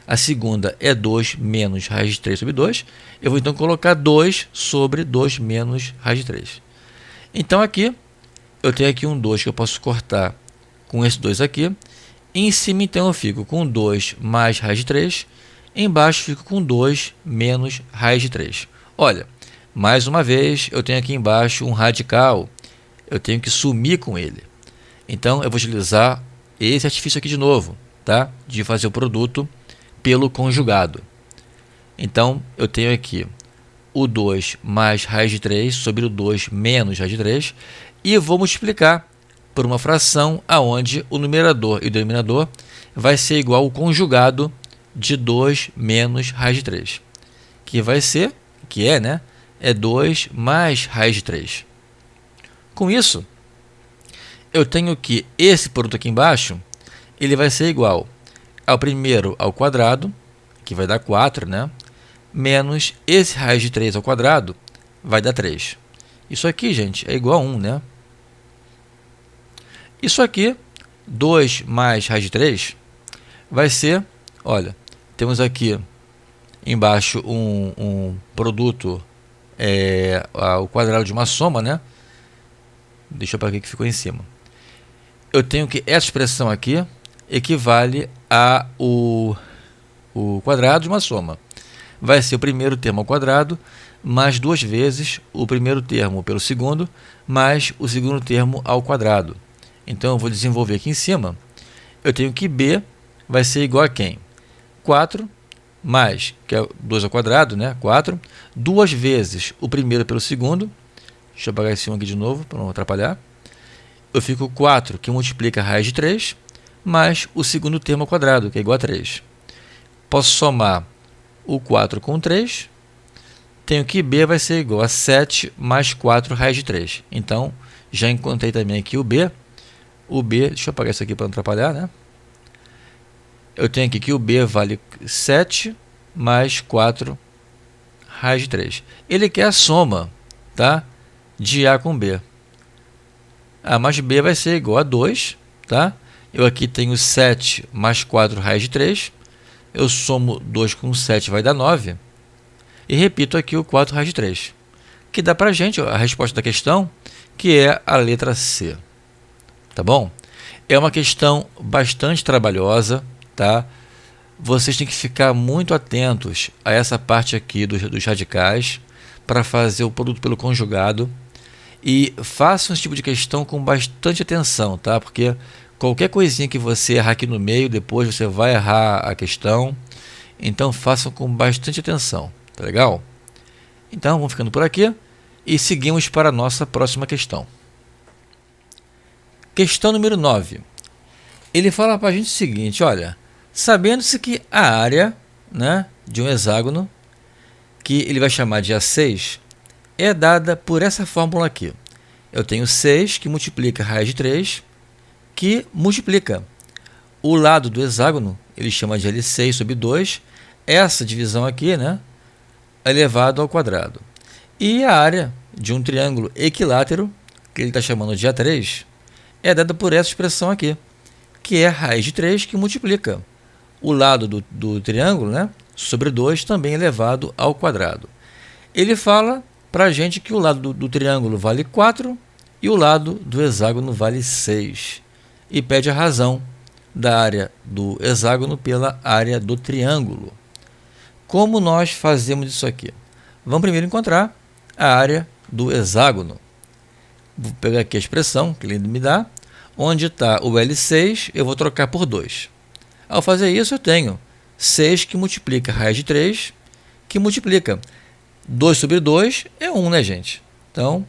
A segunda é 2 menos raiz de 3 sobre 2. Eu vou então colocar 2 sobre 2 menos raiz de 3. Então aqui, eu tenho aqui um 2 que eu posso cortar com esse 2 aqui. Em cima, então, eu fico com 2 mais raiz de 3. Embaixo, fico com 2 menos raiz de 3. Olha, mais uma vez, eu tenho aqui embaixo um radical. Eu tenho que sumir com ele. Então, eu vou utilizar esse artifício aqui de novo, tá? De fazer o produto pelo conjugado. Então, eu tenho aqui o 2 mais raiz de 3 sobre o 2 menos raiz de 3. E vou multiplicar por uma fração aonde o numerador e o denominador vai ser igual ao conjugado de 2 menos raiz de 3. Que vai ser, que é, né? É 2 mais raiz de 3. Com isso, eu tenho que esse produto aqui embaixo, ele vai ser igual ao primeiro ao quadrado, que vai dar 4, né? Menos esse raiz de 3 ao quadrado, vai dar 3. Isso aqui, gente, é igual a 1, né? Isso aqui, 2 mais raiz de 3, vai ser, olha, temos aqui embaixo um produto, o quadrado de uma soma, né? Deixa eu para aqui que ficou em cima. Eu tenho que essa expressão aqui equivale a o quadrado de uma soma. Vai ser o primeiro termo ao quadrado mais 2 vezes o primeiro termo pelo segundo mais o segundo termo ao quadrado. Então, eu vou desenvolver aqui em cima. Eu tenho que B vai ser igual a quem? 4 mais, que é 2 ao quadrado, né? 4, 2 vezes o primeiro pelo segundo. Deixa eu apagar esse 1 aqui de novo, para não atrapalhar. Eu fico 4, que multiplica a raiz de 3, mais o segundo termo ao quadrado, que é igual a 3. Posso somar o 4 com 3, tenho que B vai ser igual a 7 mais 4 raiz de 3. Então, já encontrei também aqui o B. O B, deixa eu apagar isso aqui para não atrapalhar, né? Eu tenho aqui que o B vale 7 mais 4 raiz de 3. Ele quer a soma, tá? De A com B. A mais B vai ser igual a 2, tá? Eu aqui tenho 7 mais 4 raiz de 3. Eu somo 2 com 7, vai dar 9. E repito aqui o 4 raiz de 3. Que dá para a gente a resposta da questão, que é a letra C. Tá bom? É uma questão bastante trabalhosa, tá? Vocês têm que ficar muito atentos a essa parte aqui dos radicais para fazer o produto pelo conjugado. E façam esse tipo de questão com bastante atenção, tá? Porque qualquer coisinha que você errar aqui no meio, depois você vai errar a questão. Então façam com bastante atenção, tá legal? Então vamos ficando por aqui e seguimos para a nossa próxima questão. Questão número 9. Ele fala para a gente o seguinte, olha, sabendo-se que a área, né, de um hexágono, que ele vai chamar de A6, é dada por essa fórmula aqui. Eu tenho 6 que multiplica a raiz de 3, que multiplica o lado do hexágono, ele chama de L6 sobre 2, essa divisão aqui, né, elevado ao quadrado. E a área de um triângulo equilátero, que ele está chamando de A3, é dada por essa expressão aqui, que é a raiz de 3 que multiplica o lado do triângulo, né, sobre 2, também elevado ao quadrado. Ele fala para a gente que o lado do triângulo vale 4 e o lado do hexágono vale 6. E pede a razão da área do hexágono pela área do triângulo. Como nós fazemos isso aqui? Vamos primeiro encontrar a área do hexágono. Vou pegar aqui a expressão que ele me dá. Onde está o L6, eu vou trocar por 2. Ao fazer isso, eu tenho 6 que multiplica a raiz de 3, que multiplica 2 sobre 2 é 1, né, gente? Então,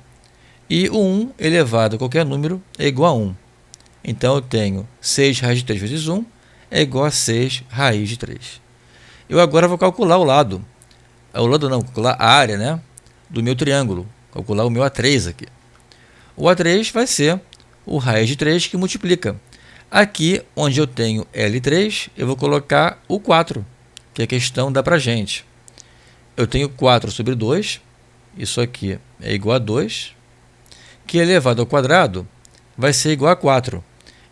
e o 1 elevado a qualquer número é igual a 1. Então, eu tenho 6 raiz de 3 vezes 1 é igual a 6 raiz de 3. Eu agora vou calcular o lado. Calcular a área, né, do meu triângulo. Calcular o meu A3 aqui. O A3 vai ser o raiz de 3 que multiplica. Aqui, onde eu tenho L3, eu vou colocar o 4, que a questão dá para a gente. Eu tenho 4 sobre 2, isso aqui é igual a 2, que elevado ao quadrado vai ser igual a 4.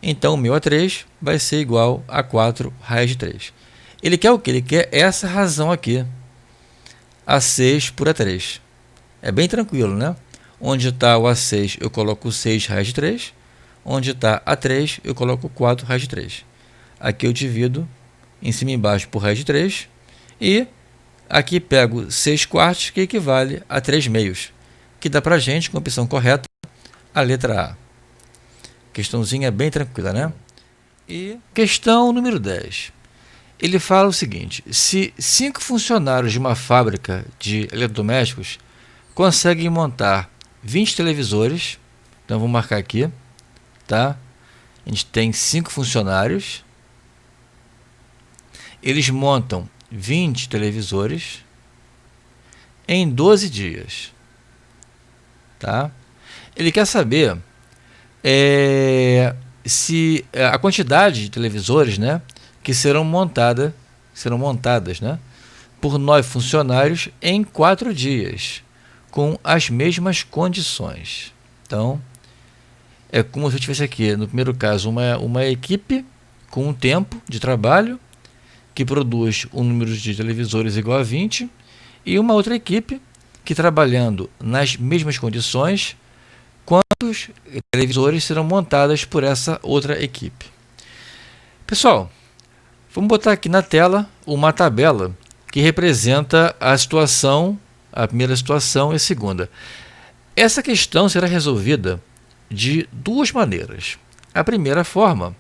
Então, o meu A3 vai ser igual a 4 raiz de 3. Ele quer o quê? Ele quer essa razão aqui, A6 por A3. É bem tranquilo, né? Onde está o A6, eu coloco 6 raiz de 3. Onde está A3, eu coloco 4 raiz de 3. Aqui eu divido em cima e embaixo por raiz de 3. E aqui pego 6 quartos, que equivale a 3 meios. Que dá para a gente, com a opção correta, a letra A. Questãozinha bem tranquila, né? E questão número 10. Ele fala o seguinte, se 5 funcionários de uma fábrica de eletrodomésticos conseguem montar 20 televisores, então vou marcar aqui, tá? A gente tem 5 funcionários, eles montam 20 televisores em 12 dias, tá? Ele quer saber se a quantidade de televisores, né, que serão montadas, né, por 9 funcionários em 4 dias, com as mesmas condições. Então, é como se eu tivesse aqui, no primeiro caso, uma equipe com um tempo de trabalho que produz um número de televisores igual a 20 e uma outra equipe que, trabalhando nas mesmas condições, quantos televisores serão montados por essa outra equipe. Pessoal, vamos botar aqui na tela uma tabela que representa a situação, a primeira situação e a segunda. Essa questão será resolvida de duas maneiras. A primeira forma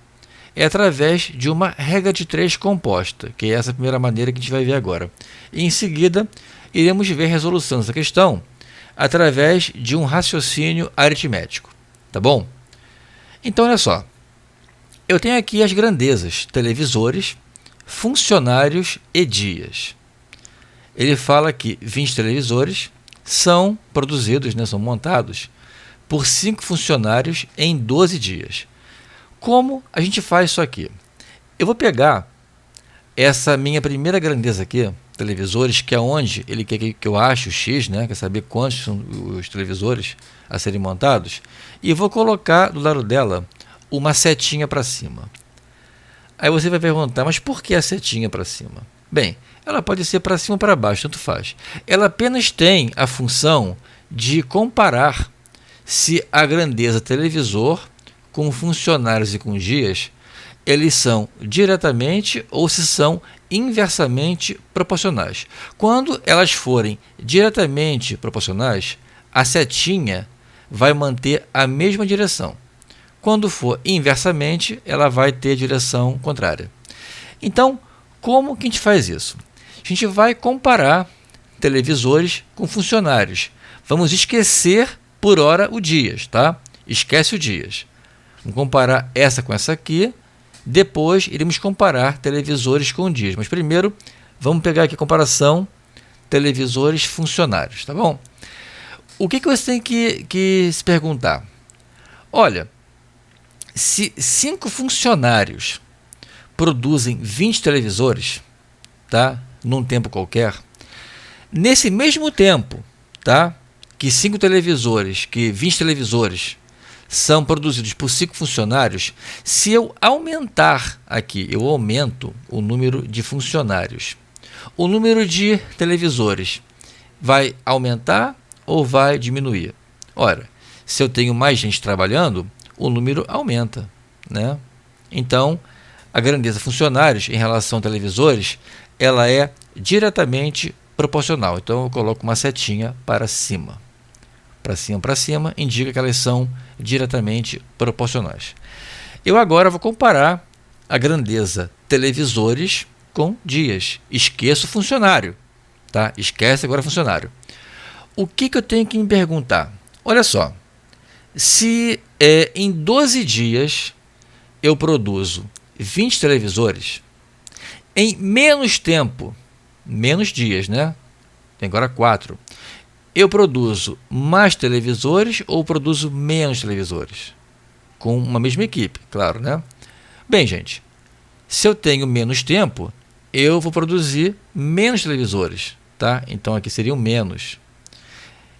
é através de uma regra de 3 composta, que é essa primeira maneira que a gente vai ver agora. E em seguida, iremos ver a resolução dessa questão através de um raciocínio aritmético. Tá bom? Então, olha só. Eu tenho aqui as grandezas, televisores, funcionários e dias. ele fala que 20 televisores são produzidos, né, são montados por 5 funcionários em 12 dias. Como a gente faz isso aqui? Eu vou pegar essa minha primeira grandeza aqui, televisores, que é onde ele quer que eu ache o X, né? Quer saber quantos são os televisores a serem montados, e vou colocar do lado dela uma setinha para cima. Aí você vai perguntar, mas por que a setinha para cima? Bem, ela pode ser para cima ou para baixo, tanto faz. Ela apenas tem a função de comparar se a grandeza televisor com funcionários e com dias, eles são diretamente ou se são inversamente proporcionais. Quando elas forem diretamente proporcionais, a setinha vai manter a mesma direção. Quando for inversamente, ela vai ter direção contrária. Então, como que a gente faz isso? A gente vai comparar televisores com funcionários. Vamos esquecer por hora o dias, tá? Esquece o dias. Vamos comparar essa com essa aqui. Depois iremos comparar televisores com dias. Mas primeiro, vamos pegar aqui a comparação televisores funcionários, tá bom? O que você tem que se perguntar? Olha, se 5 funcionários produzem 20 televisores, tá? Num tempo qualquer, nesse mesmo tempo, tá? Que 20 televisores são produzidos por 5 funcionários, se eu aumentar aqui, eu aumento o número de funcionários, o número de televisores vai aumentar ou vai diminuir? Ora, se eu tenho mais gente trabalhando, o número aumenta, né? Então, a grandeza funcionários em relação a televisores, ela é diretamente proporcional. Então, eu coloco uma setinha para cima. Para cima, indica que elas são diretamente proporcionais. Eu agora vou comparar a grandeza televisores com dias. Esqueço funcionário, tá? Esquece agora funcionário. O que eu tenho que me perguntar? Olha só, se em 12 dias eu produzo 20 televisores, em menos tempo, menos dias, né? Tem agora 4. Eu produzo mais televisores ou produzo menos televisores? Com uma mesma equipe, claro, né? Bem, gente, se eu tenho menos tempo, eu vou produzir menos televisores, tá? Então, aqui seriam menos.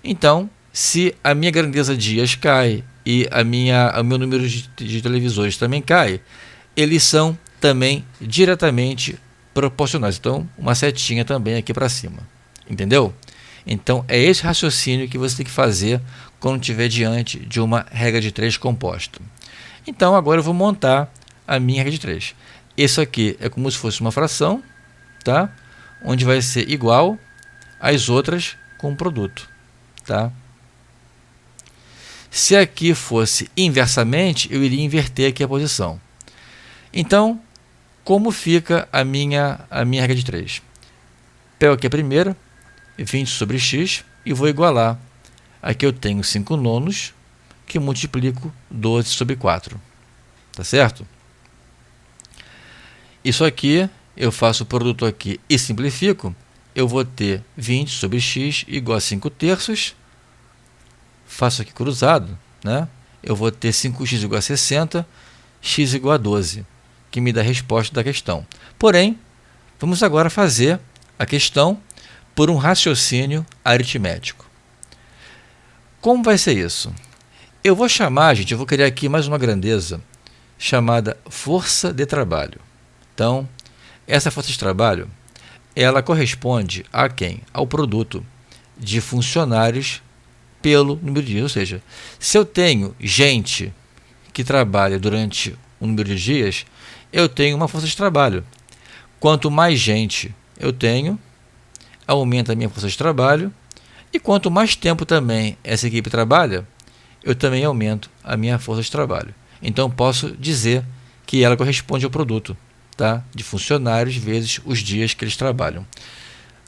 Então, se a minha grandeza dias cai e o meu número de televisores também cai, eles são também diretamente proporcionais. Então, uma setinha também aqui para cima. Entendeu? Então, é esse raciocínio que você tem que fazer quando estiver diante de uma regra de 3 composta. Então, agora eu vou montar a minha regra de 3. Isso aqui é como se fosse uma fração, tá? Onde vai ser igual às outras com o produto, tá? Se aqui fosse inversamente, eu iria inverter aqui a posição. Então, como fica a minha regra de 3? Pego aqui a primeira, 20 sobre x, e vou igualar. Aqui eu tenho 5 nonos, que multiplico 12 sobre 4. Tá certo? Isso aqui, eu faço o produto aqui e simplifico. Eu vou ter 20 sobre x igual a 5 terços. Faço aqui cruzado, né? Eu vou ter 5x igual a 60, x igual a 12, que me dá a resposta da questão. Porém, vamos agora fazer a questão por um raciocínio aritmético. Como vai ser isso? Eu vou chamar, gente, eu vou criar aqui mais uma grandeza chamada força de trabalho. Então, essa força de trabalho, ela corresponde a quem? Ao produto de funcionários pelo número de dias. Ou seja, se eu tenho gente que trabalha durante um número de dias, eu tenho uma força de trabalho. Quanto mais gente eu tenho, aumenta a minha força de trabalho, e quanto mais tempo também essa equipe trabalha, eu também aumento a minha força de trabalho. Então, posso dizer que ela corresponde ao produto, tá? De funcionários vezes os dias que eles trabalham.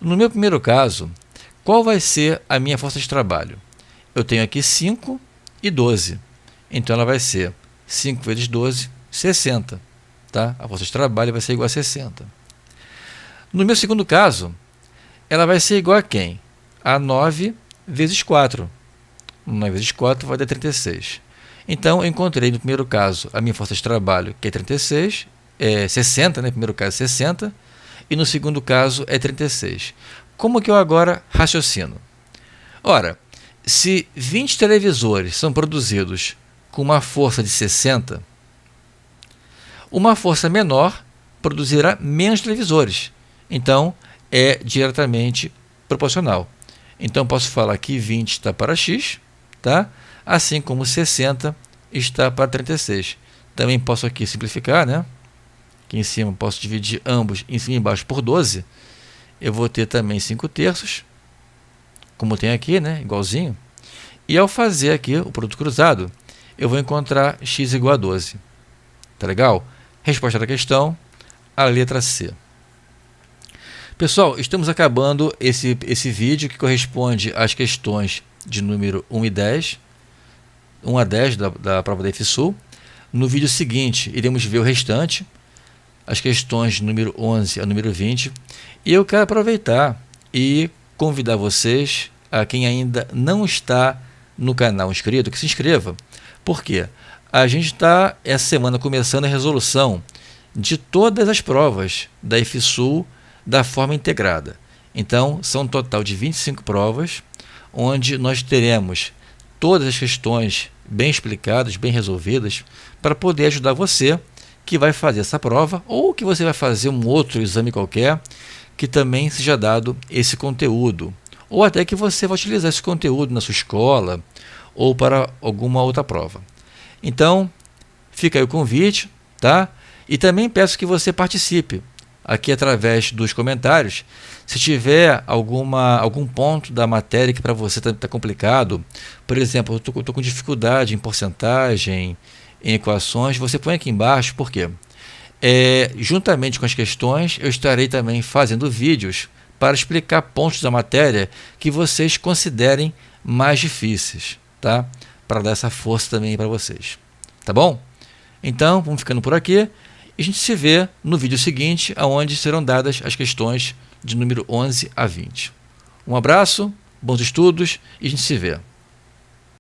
No meu primeiro caso, qual vai ser a minha força de trabalho? Eu tenho aqui 5 e 12. Então, ela vai ser 5 vezes 12, 60. Tá? A força de trabalho vai ser igual a 60. No meu segundo caso, ela vai ser igual a quem? A 9 vezes 4. 9 vezes 4 vai dar 36. Então, eu encontrei no primeiro caso a minha força de trabalho, que é 36, 60, né? No primeiro caso 60, e no segundo caso é 36. Como que eu agora raciocino? Ora, se 20 televisores são produzidos com uma força de 60, uma força menor produzirá menos televisores. Então, é diretamente proporcional. Então, posso falar que 20 está para x, tá? Assim como 60 está para 36. Também posso aqui simplificar, né? Aqui em cima posso dividir ambos em cima e embaixo por 12. Eu vou ter também 5 terços, como tem aqui, né? Igualzinho. E ao fazer aqui o produto cruzado, eu vou encontrar x igual a 12. Tá legal? Resposta da questão, a letra C. Pessoal, estamos acabando esse vídeo que corresponde às questões de número 1 e 10, 1 a 10 da prova da IFSU. No vídeo seguinte, iremos ver o restante, as questões de número 11 a número 20. E eu quero aproveitar e convidar vocês, a quem ainda não está no canal inscrito, que se inscreva. Por quê? A gente está, essa semana, começando a resolução de todas as provas da IFSU da forma integrada. Então, são um total de 25 provas, onde nós teremos todas as questões bem explicadas, bem resolvidas, para poder ajudar você que vai fazer essa prova, ou que você vai fazer um outro exame qualquer, que também seja dado esse conteúdo, ou até que você vai utilizar esse conteúdo na sua escola, ou para alguma outra prova. Então, fica aí o convite, tá? E também peço que você participe aqui através dos comentários. Se tiver algum ponto da matéria que para você está complicado, por exemplo, eu estou com dificuldade em porcentagem, em equações, você põe aqui embaixo, por quê? Juntamente com as questões, eu estarei também fazendo vídeos para explicar pontos da matéria que vocês considerem mais difíceis, tá? Para dar essa força também para vocês. Tá bom? Então, vamos ficando por aqui. E a gente se vê no vídeo seguinte, onde serão dadas as questões de número 11 a 20. Um abraço, bons estudos e a gente se vê.